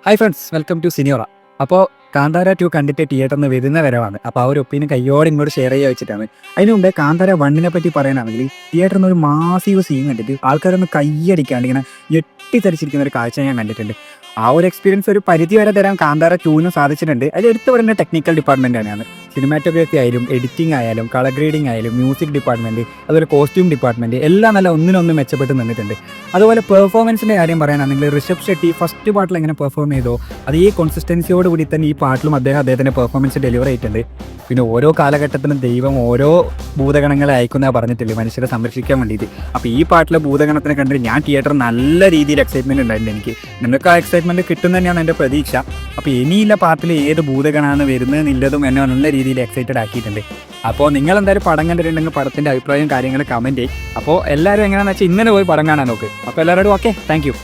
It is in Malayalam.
Hi friends, welcome to Cineyora. അപ്പോൾ കാന്താര 2 കണ്ടിട്ട് തിയേറ്ററിൽ നിന്ന് വരുന്ന വരവാണ്. അപ്പോൾ ആ ഒരു ഒപ്പീനിയൻ കയ്യോടെ ഇങ്ങോട്ട് ഷെയർ ചെയ്യുക വെച്ചിട്ടാണ്. അതിന് മുമ്പേ കാന്താര 1നെ പറ്റി പറയാനാണെങ്കിൽ തിയേറ്ററിൽ നിന്ന് ഒരു മാസീവ് സീൻ കണ്ടിട്ട് ആൾക്കാരൊന്ന് കയ്യടിക്കാണ്ട് ഇങ്ങനെ ഞെട്ടിത്തരിച്ചിരിക്കുന്ന ഒരു കാഴ്ച ഞാൻ കണ്ടിട്ടുണ്ട്. ആ ഒരു എക്സ്പീരിയൻസ് ഒരു പരിധി വരെ തരാൻ കാന്താര 2നും സാധിച്ചിട്ടുണ്ട്. അതിൽ എടുത്തു പറയുന്ന ടെക്നിക്കൽ ഡിപ്പാർട്ട്മെൻറ്റ് തന്നെയാണ്. സിനിമാറ്റോഗ്രാഫി ആയാലും എഡിറ്റിംഗ് ആയാലും കളർ ഗ്രേഡിംഗ് ആയാലും മ്യൂസിക് ഡിപ്പാർട്ട്മെൻറ്റ്, അതുപോലെ കോസ്റ്റ്യൂം ഡിപ്പാർട്ട്മെൻറ്റ് എല്ലാം നല്ല ഒന്നിനൊന്നും മെച്ചപ്പെട്ട് നിന്നിട്ടുണ്ട്. അതുപോലെ പെർഫോമൻസിൻ്റെ കാര്യം പറയാനാണെങ്കിൽ ഋഷഭ് ഷെട്ടി ഫസ്റ്റ് പാട്ടിൽ എങ്ങനെ പെർഫോം ചെയ്തോ അതേ കോൺസിസ്റ്റൻസിയോട് കൂടി തന്നെ ഈ പാട്ടിലും അദ്ദേഹത്തിൻ്റെ പെർഫോമൻസ് ഡെലിവർ ചെയ്തിട്ടുണ്ട്. പിന്നെ ഓരോ കാലഘട്ടത്തിലും ദൈവം ഓരോ ഭൂതഗണങ്ങളെ അയക്കുന്നതാണ് പറഞ്ഞിട്ടില്ലേ മനുഷ്യരെ സംരക്ഷിക്കാൻ വേണ്ടിയിട്ട്. അപ്പോൾ ഈ പാട്ടിലെ ഭൂതഗണത്തിനെ കണ്ടിട്ട് ഞാൻ തിയേറ്റർ നല്ല രീതിയിൽ എക്സൈറ്റ്മെൻറ്റ് ഉണ്ടായിരുന്നു. നിങ്ങൾക്ക് ആ എക്സൈറ്റ്മെൻറ്റ് കിട്ടുന്ന തന്നെയാണ് എൻ്റെ പ്രതീക്ഷ. അപ്പോൾ ഇനിയുള്ള പാട്ടിൽ ഏത് ഭൂതഗണമാണ് വരുന്നതെന്നുള്ളതും എന്നെ നല്ല രീതിയിൽ എക്സൈറ്റഡ് ആക്കിയിട്ടുണ്ട്. അപ്പോൾ നിങ്ങൾ എന്തായാലും പടം കണ്ടിട്ടുണ്ടെങ്കിൽ പടത്തിൻ്റെ അഭിപ്രായവും കാര്യങ്ങളും കമൻറ്റ് ചെയ്യും. അപ്പോൾ എല്ലാവരും എങ്ങനെയാണെന്ന് വെച്ചാൽ ഇന്നലെ പോയി പടം കാണാൻ നോക്ക്. അപ്പോൾ എല്ലാവരോടും ഓക്കെ, താങ്ക് യു.